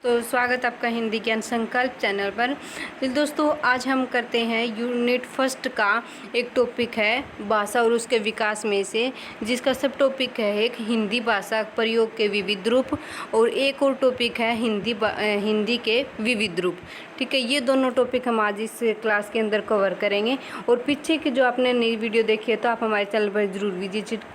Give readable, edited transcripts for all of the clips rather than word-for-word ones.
तो स्वागत आपका हिंदी ज्ञान संकल्प चैनल पर। तो दोस्तों आज हम करते हैं यूनिट फर्स्ट का एक टॉपिक है भाषा और उसके विकास में से, जिसका सब टॉपिक है एक हिंदी भाषा प्रयोग के विविध रूप और एक और टॉपिक है हिंदी के विविध रूप। ठीक है, ये दोनों टॉपिक हम आज इस क्लास के अंदर कवर करेंगे। और पीछे की जो आपने नई वीडियो देखी है तो आप हमारे चैनल पर ज़रूर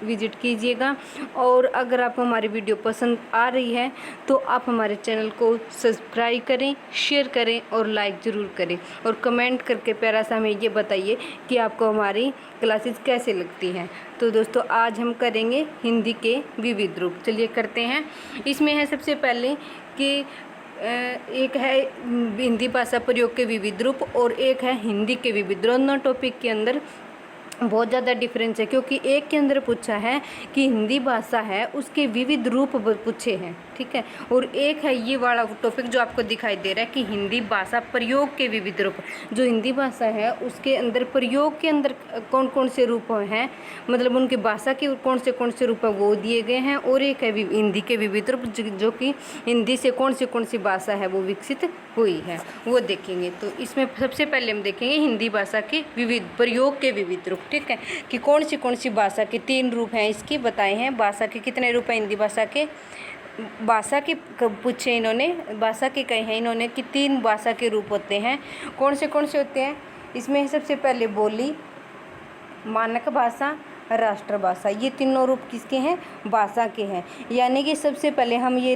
विजिट कीजिएगा। और अगर आपको हमारी वीडियो पसंद आ रही है तो आप हमारे चैनल को सब्सक्राइब करें, शेयर करें और लाइक ज़रूर करें और कमेंट करके प्यारा सा हमें ये बताइए कि आपको हमारी क्लासेस कैसे लगती हैं। तो दोस्तों आज हम करेंगे हिंदी के विविध रूप। चलिए करते हैं। इसमें है सबसे पहले कि एक है हिंदी भाषा प्रयोग के विविध रूप और एक है हिंदी के विविध। दोनों टॉपिक के अंदर बहुत ज़्यादा डिफरेंस है, क्योंकि एक के अंदर पूछा है कि हिंदी भाषा है उसके विविध रूप पूछे हैं। ठीक है, और एक है ये वाला टॉपिक जो आपको दिखाई दे रहा है कि हिंदी भाषा प्रयोग के विविध रूप। जो हिंदी भाषा है उसके अंदर प्रयोग के अंदर कौन कौन से रूप हैं, मतलब उनकी भाषा के कौन से रूप है वो दिए गए हैं। और एक है हिंदी के विविध रूप जो कि हिंदी से कौन सी भाषा है वो विकसित हुई है, वो देखेंगे। तो इसमें सबसे पहले हम देखेंगे हिंदी भाषा के विविध प्रयोग के विविध रूप। ठीक है, कि कौन सी भाषा के 3 रूप हैं इसकी बताए हैं। भाषा के कितने रूप हैं हिंदी भाषा के? भाषा के पूछे इन्होंने, भाषा के कहे हैं इन्होंने कि 3 भाषा के रूप होते हैं। कौन से होते हैं? इसमें सबसे पहले बोली, मानक भाषा, राष्ट्रभाषा। ये तीनों रूप किसके हैं? भाषा के हैं। यानी कि सबसे पहले हम ये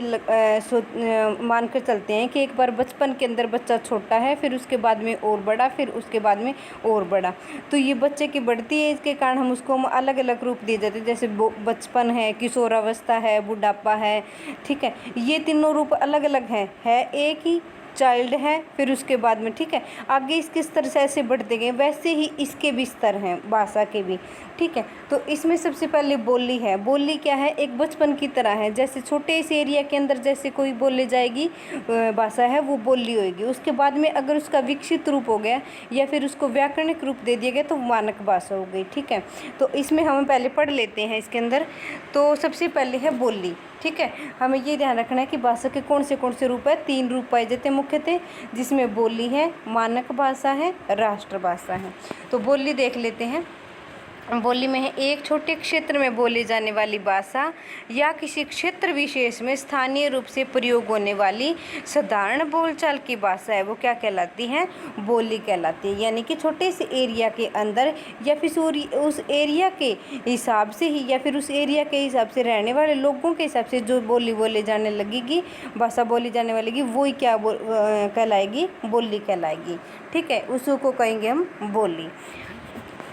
मान कर चलते हैं कि एक बार बचपन के अंदर बच्चा छोटा है, फिर उसके बाद में और बड़ा, फिर उसके बाद में और बड़ा। तो ये बच्चे की बढ़ती एज के कारण हम उसको अलग अलग रूप दिए जाते हैं, जैसे बचपन है, किशोरावस्था है, बुढ़ापा है। ठीक है, ये तीनों रूप अलग अलग हैं, है एक ही चाइल्ड है, फिर उसके बाद में ठीक है आगे इसके स्तर से ऐसे बढ़ते गए, वैसे ही इसके भी स्तर हैं भाषा के भी। ठीक है, तो इसमें सबसे पहले बोली है। बोली क्या है? एक बचपन की तरह है, जैसे छोटे से एरिया के अंदर जैसे कोई बोले जाएगी भाषा है वो बोली होगी। उसके बाद में अगर उसका विकसित रूप हो गया या फिर उसको व्याकरणिक रूप दे दिया गया तो मानक भाषा हो गई। ठीक है, तो इसमें हम पहले पढ़ लेते हैं इसके अंदर। तो सबसे पहले है बोली। ठीक है, हमें ये ध्यान रखना है कि भाषा के कौन से रूप है? 3 रूप पाए जाते हैं मुख्यतः, जिसमें बोली है, मानक भाषा है, राष्ट्रभाषा है। तो बोली देख लेते हैं। बोली में है एक छोटे क्षेत्र में बोली जाने वाली भाषा या किसी क्षेत्र विशेष में स्थानीय रूप से प्रयोग होने वाली साधारण बोलचाल की भाषा है, वो क्या कहलाती है? बोली कहलाती है। यानी कि छोटे से एरिया के अंदर या फिर उस एरिया के हिसाब से ही या फिर उस एरिया के हिसाब से रहने वाले लोगों के हिसाब से जो बोली बोले जाने लगेगी, भाषा बोली जाने वाली वही क्या कहलाएगी? बोली कहलाएगी। ठीक है, उसको कहेंगे हम बोली।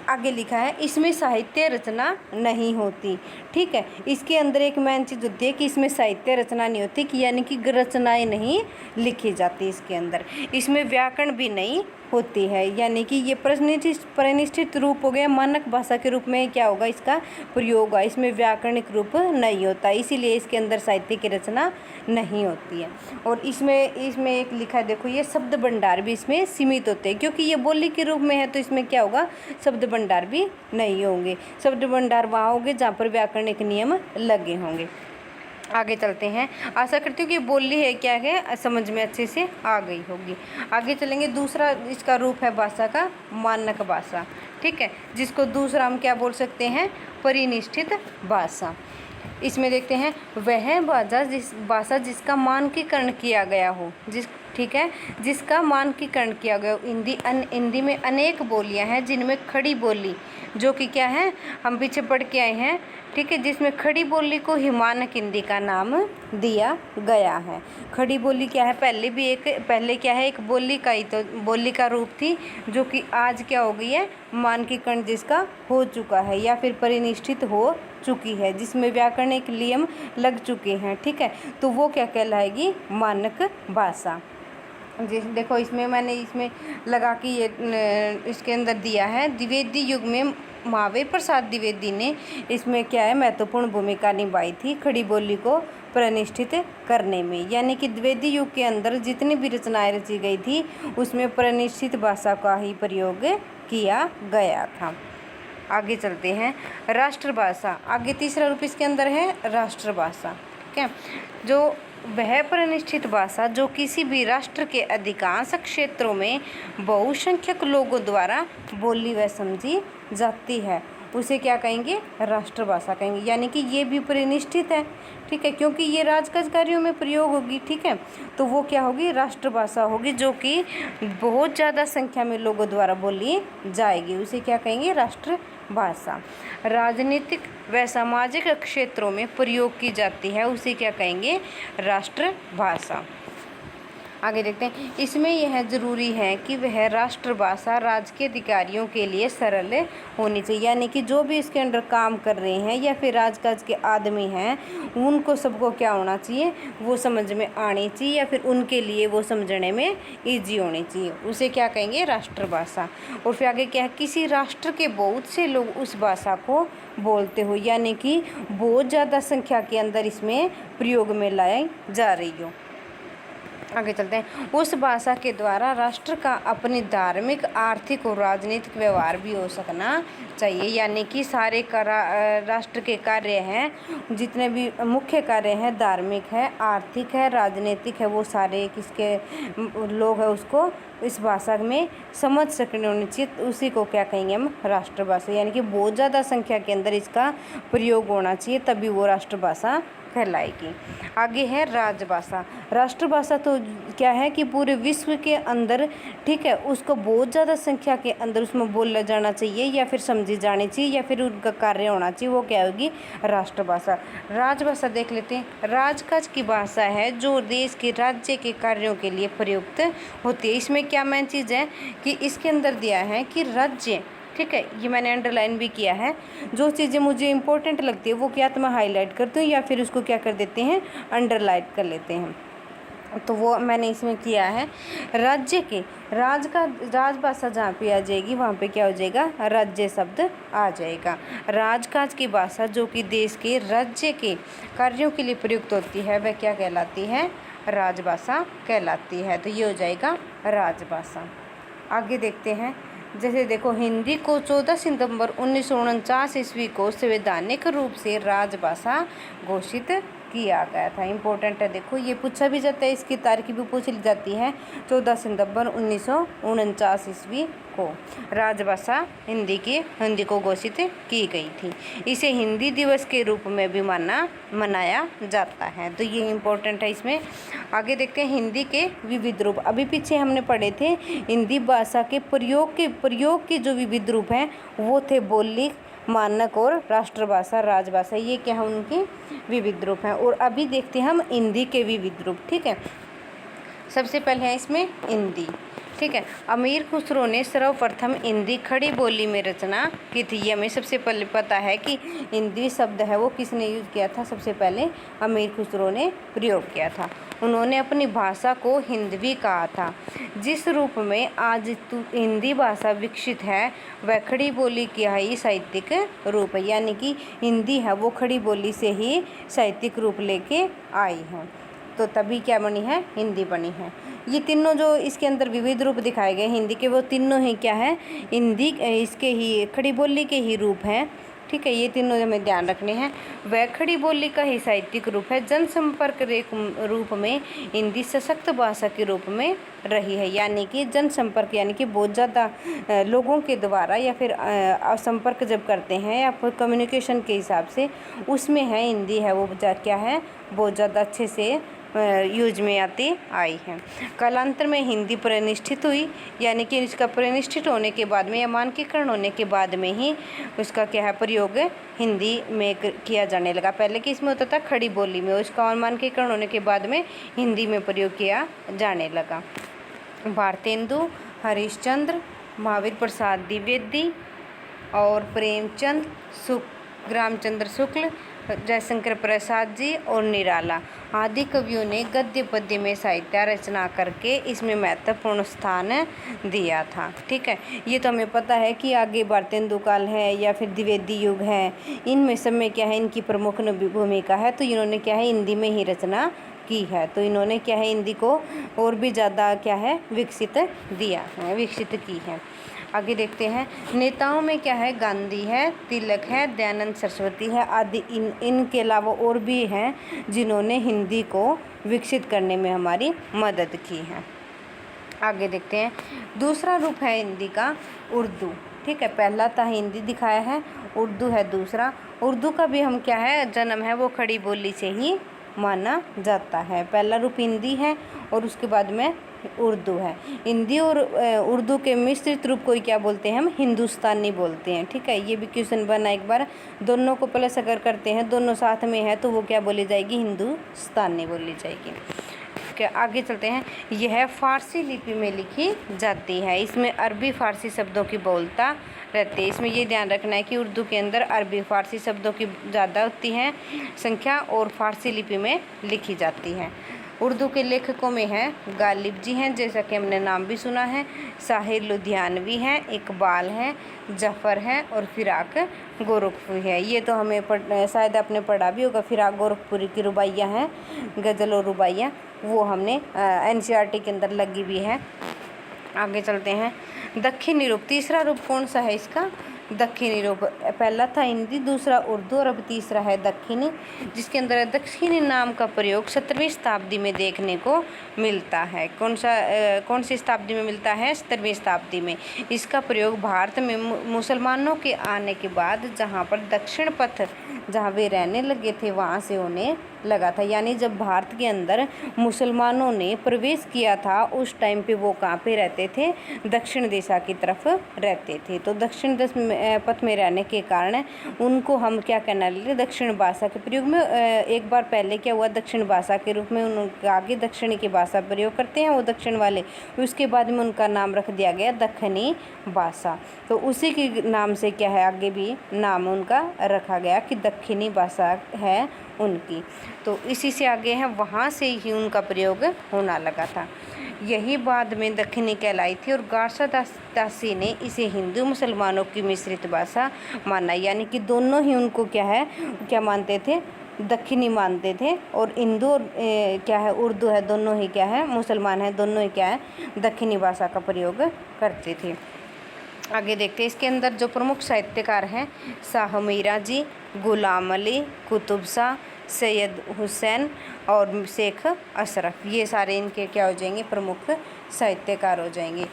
आगे लिखा है इसमें साहित्य रचना नहीं होती। ठीक है, इसके अंदर एक मेन चीज़ होती है कि इसमें साहित्य रचना नहीं होती, कि यानी कि रचनाएं नहीं लिखी जाती इसके अंदर। इसमें व्याकरण भी नहीं होती है, यानी कि ये प्रतिष्ठित रूप हो गया। मानक भाषा के रूप में क्या होगा? इसका प्रयोग होगा। इसमें व्याकरणिक रूप नहीं होता, इसीलिए इसके अंदर साहित्य की रचना नहीं होती है। और इसमें एक लिखा है, देखो ये शब्द भंडार भी इसमें सीमित होते हैं, क्योंकि ये बोली के रूप में है तो इसमें क्या होगा? शब्द भंडार भी नहीं होंगे। शब्द भंडार वहाँ होंगे जहाँ पर व्याकरणिक नियम लगे होंगे। आगे चलते हैं। आशा करती हूँ कि बोली है क्या है समझ में अच्छे से आ गई होगी। आगे चलेंगे। दूसरा इसका रूप है भाषा का मानक भाषा। ठीक है, जिसको दूसरा हम क्या बोल सकते हैं? परिनिष्ठित भाषा। इसमें देखते हैं वह भाषा जिसका मानकीकरण किया गया हो, ठीक है, जिसका मानकीकरण किया गया। हिंदी में अनेक बोलियां हैं जिनमें खड़ी बोली, जो कि क्या है हम पीछे पढ़ के आए हैं। ठीक है, जिसमें खड़ी बोली को ही मानक हिंदी का नाम दिया गया है। खड़ी बोली क्या है? पहले क्या है? एक बोली का ही तो बोली का रूप थी, जो कि आज क्या हो गई है? मानकीकरण जिसका हो चुका है या फिर परिनिष्ठित हो चुकी है, जिसमें व्याकरणिक नियम लग चुके हैं। ठीक है, तो वो क्या कहलाएगी? मानक भाषा। देखो इसमें मैंने लगा कि ये इसके अंदर दिया है द्विवेदी युग में महावीर प्रसाद द्विवेदी ने इसमें क्या है महत्वपूर्ण भूमिका निभाई थी खड़ी बोली को प्रतिष्ठित करने में। यानी कि द्विवेदी युग के अंदर जितनी भी रचनाएं रची गई थी उसमें प्रतिष्ठित भाषा का ही प्रयोग किया गया था। आगे चलते हैं। राष्ट्रभाषा। आगे तीसरा रूप इसके अंदर है राष्ट्रभाषा। ठीक है, जो वह प्रतिष्ठित भाषा जो किसी भी राष्ट्र के अधिकांश क्षेत्रों में बहुसंख्यक लोगों द्वारा बोली व समझी जाती है, उसे क्या कहेंगे? राष्ट्रभाषा कहेंगे। यानी कि ये भी प्रतिष्ठित है, ठीक है, क्योंकि ये राजकाज कार्यों में प्रयोग होगी, ठीक है, तो वो क्या होगी? राष्ट्रभाषा होगी, जो कि बहुत ज़्यादा संख्या में लोगों द्वारा बोली जाएगी, उसे क्या कहेंगे? राष्ट्रभाषा। राजनीतिक व सामाजिक क्षेत्रों में प्रयोग की जाती है, उसे क्या कहेंगे? राष्ट्रभाषा। आगे देखते हैं, इसमें यह ज़रूरी है कि वह राष्ट्रभाषा राजकीय अधिकारियों के लिए सरल होनी चाहिए। यानी कि जो भी इसके अंडर काम कर रहे हैं या फिर राजकाज के आदमी हैं, उनको सबको क्या होना चाहिए? वो समझ में आनी चाहिए, या फिर उनके लिए वो समझने में ईजी होनी चाहिए, उसे क्या कहेंगे? राष्ट्रभाषा। और फिर आगे क्या है? किसी राष्ट्र के बहुत से लोग उस भाषा को बोलते हो, यानी कि बहुत ज़्यादा संख्या के अंदर इसमें प्रयोग में लाई जा रही हो। आगे चलते हैं, उस भाषा के द्वारा राष्ट्र का अपनी धार्मिक, आर्थिक और राजनीतिक व्यवहार भी हो सकना चाहिए। यानी कि सारे राष्ट्र के कार्य हैं, जितने भी मुख्य कार्य हैं, धार्मिक है, आर्थिक है, राजनीतिक है, वो सारे किसके लोग हैं उसको इस भाषा में समझ सकने होनी चाहिए, उसी को क्या कहेंगे हम? राष्ट्रभाषा। यानी कि बहुत ज़्यादा संख्या के अंदर इसका प्रयोग होना चाहिए, तभी वो राष्ट्रभाषा कहलाएगी। आगे है राजभाषा। राष्ट्रभाषा तो क्या है कि पूरे विश्व के अंदर, ठीक है, उसको बहुत ज़्यादा संख्या के अंदर उसमें बोला जाना चाहिए, या फिर समझी जानी चाहिए, या फिर उनका कार्य होना चाहिए, वो क्या होगी? राष्ट्रभाषा। राजभाषा देख लेते हैं। राजकाज की भाषा है जो देश के राज्य के कार्यों के लिए प्रयुक्त होती है। इसमें क्या मेन चीज़ है कि इसके अंदर दिया है कि राज्य, ठीक है, ये मैंने अंडरलाइन भी किया है, जो चीज़ें मुझे इंपॉर्टेंट लगती है वो क्या तो मैं हाईलाइट करती हूँ, या फिर उसको क्या कर देते हैं? अंडरलाइन कर लेते हैं, तो वो मैंने इसमें किया है। राज्य के राजभाषा जहाँ पे आ जाएगी, वहाँ पे क्या हो जाएगा? राज्य शब्द आ जाएगा। राजकाज की भाषा जो कि देश के राज्य के कार्यों के लिए प्रयुक्त होती है, वह क्या कहलाती है? राजभाषा कहलाती है। तो ये हो जाएगा राजभाषा। आगे देखते हैं, जैसे देखो, हिंदी को 14 सितंबर 1949 ईस्वी को संवैधानिक रूप से राजभाषा घोषित किया गया था। इम्पोर्टेंट है, देखो ये पूछा भी जाता है, इसकी तारीख भी पूछ ली जाती है। 14 सितंबर 1949 ईस्वी को राजभाषा हिंदी को घोषित की गई थी। इसे हिंदी दिवस के रूप में भी मनाया जाता है, तो ये इम्पोर्टेंट है इसमें। आगे देखते हैं, हिंदी के विविध रूप। अभी पीछे हमने पढ़े थे हिंदी भाषा के प्रयोग के जो विविध रूप हैं वो थे बोली, मानक और राष्ट्रभाषा, राजभाषा। ये क्या है? उनके विविध रूप हैं। और अभी देखते हैं हम हिंदी के विविध रूप, ठीक है। सबसे पहले है इसमें हिंदी, ठीक है। अमीर खुसरो ने सर्वप्रथम हिंदी खड़ी बोली में रचना की थी। ये हमें सबसे पहले पता है कि हिंदी शब्द है वो किसने यूज़ किया था? सबसे पहले अमीर खुसरो ने प्रयोग किया था। उन्होंने अपनी भाषा को हिंदवी कहा था। जिस रूप में आज हिंदी भाषा विकसित है वह खड़ी बोली का ही साहित्यिक रूप है। यानी कि हिंदी है वो खड़ी बोली से ही साहित्यिक रूप लेके आई है, तो तभी क्या बनी है? हिंदी बनी है। ये तीनों जो इसके अंदर विविध रूप दिखाए गए हिंदी के, वो तीनों ही क्या है? हिंदी इसके ही खड़ी बोली के ही रूप हैं, ठीक है। ये तीनों हमें ध्यान रखने हैं। वह खड़ी बोली का ही साहित्यिक रूप है। जनसंपर्क रूप में हिंदी सशक्त भाषा के रूप में रही है। यानी कि जनसंपर्क, यानी कि बहुत ज़्यादा लोगों के द्वारा या फिर संपर्क जब करते हैं या फिर कम्युनिकेशन के हिसाब से, उसमें है हिंदी है वो क्या है? बहुत ज़्यादा अच्छे से यूज में आती आई है। कालांतर में हिंदी प्रतिष्ठित हुई, यानी कि इसका प्रतिष्ठित होने के बाद में या मानकीकरण होने के बाद में ही उसका क्या है? प्रयोग हिंदी में किया जाने लगा। पहले कि इसमें होता था खड़ी बोली में, उसका मानकीकरण होने के बाद में हिंदी में प्रयोग किया जाने लगा। भारतेंदु हरिश्चंद्र, महावीर प्रसाद द्विवेदी और प्रेमचंद, रामचंद्र शुक्ल, जयशंकर प्रसाद जी और निराला आदि कवियों ने गद्य पद्य में साहित्य रचना करके इसमें महत्वपूर्ण स्थान दिया था, ठीक है। ये तो हमें पता है कि आगे भारतेंदु काल है या फिर द्विवेदी युग है, इनमें सब में क्या है? इनकी प्रमुख भूमिका है। तो इन्होंने क्या है? हिंदी में ही रचना की है। तो इन्होंने क्या है हिंदी को और भी ज़्यादा क्या है विकसित की है। आगे देखते हैं, नेताओं में क्या है, गांधी है, तिलक है, दयानंद सरस्वती है आदि। इनके अलावा और भी हैं जिन्होंने हिंदी को विकसित करने में हमारी मदद की है। आगे देखते हैं, दूसरा रूप है हिंदी का उर्दू। ठीक है, पहला था हिंदी दिखाया है, उर्दू है दूसरा। उर्दू का भी हम क्या है जन्म है वो खड़ी बोली से ही माना जाता है। पहला रूप हिंदी है और उसके बाद में उर्दू है। हिंदी और उर्दू के मिश्रित रूप को क्या बोलते हैं, हम हिंदुस्तानी बोलते हैं। ठीक है, ये भी क्वेश्चन बना एक बार। दोनों को प्लस अगर करते हैं, दोनों साथ में है, तो वो क्या बोली जाएगी, हिंदुस्तानी बोली जाएगी। आगे चलते हैं, यह फारसी लिपि में लिखी जाती है। इसमें अरबी फारसी शब्दों की बहुलता रहती है। इसमें ये ध्यान रखना है कि उर्दू के अंदर अरबी फारसी शब्दों की ज़्यादा होती है संख्या और फारसी लिपि में लिखी जाती है। उर्दू के लेखकों में हैं गालिब जी हैं, जैसा कि हमने नाम भी सुना है, साहिर लुधियानवी हैं, इकबाल हैं, जफ़र है और फिराक गोरखपुरी है। ये तो हमें शायद आपने पढ़ा भी होगा। फिराक गोरखपुरी की रुबाइयाँ हैं, गज़ल और रुबाइयाँ, वो हमने NCERT के अंदर लगी भी है। आगे चलते हैं, दक्षिणी रूप। तीसरा रूप कौन सा है इसका, दक्षिणी रूप। पहला था हिंदी, दूसरा उर्दू और अब तीसरा है दक्षिणी, जिसके अंदर दक्षिणी नाम का प्रयोग 17वीं शताब्दी में देखने को मिलता है। कौन सी शताब्दी में मिलता है, 17वीं शताब्दी में। इसका प्रयोग भारत में मुसलमानों के आने के बाद जहाँ पर दक्षिण पथ जहाँ वे रहने लगे थे वहाँ से उन्हें लगा था। यानी जब भारत के अंदर मुसलमानों ने प्रवेश किया था उस टाइम पे वो कहाँ पे रहते थे, दक्षिण दिशा की तरफ रहते थे। तो दक्षिण पथ में रहने के कारण उनको हम क्या कहना लगे, दक्षिण भाषा के प्रयोग में। एक बार पहले क्या हुआ, दक्षिण भाषा के रूप में उनके आगे दक्षिणी की भाषा प्रयोग करते हैं वो दक्षिण वाले, उसके बाद में उनका नाम रख दिया गया दक्षिणी भाषा। तो उसी के नाम से क्या है आगे भी नाम उनका रखा गया कि दक्षिणी भाषा है उनकी। तो इसी से आगे है, वहाँ से ही उनका प्रयोग होना लगा था। यही बाद में दक्षिणी कहलाई थी और गारसादासी ने इसे हिंदू मुसलमानों की मिश्रित भाषा माना। यानी कि दोनों ही उनको क्या मानते थे, दक्षिणी मानते थे। और हिंदू और क्या है उर्दू है, दोनों ही क्या है मुसलमान है, दोनों ही क्या है दक्षिणी भाषा का प्रयोग करते थे। आगे देखते हैं, इसके अंदर जो प्रमुख साहित्यकार हैं, शाह मीरा जी, गुलाम अली, कुतुब शाह, सैयद हुसैन और शेख अशरफ, ये सारे इनके क्या हो जाएंगे, प्रमुख साहित्यकार हो जाएंगे।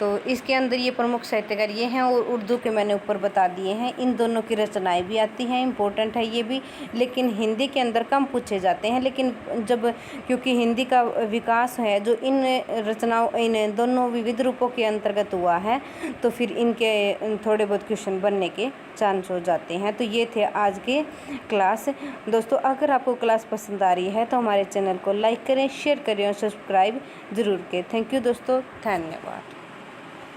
तो इसके अंदर ये प्रमुख साहित्यकार ये हैं और उर्दू के मैंने ऊपर बता दिए हैं। इन दोनों की रचनाएं भी आती हैं, इम्पोर्टेंट है ये भी, लेकिन हिंदी के अंदर कम पूछे जाते हैं। लेकिन जब क्योंकि हिंदी का विकास है जो इन रचनाओं, इन दोनों विविध रूपों के अंतर्गत हुआ है, तो फिर इनके थोड़े बहुत क्वेश्चन बनने के चांस हो जाते हैं। तो ये थे आज के क्लास। दोस्तों अगर आपको क्लास पसंद आ रही है तो हमारे चैनल को लाइक करें, शेयर करें और सब्सक्राइब ज़रूर करें। थैंक यू दोस्तों, धन्यवाद।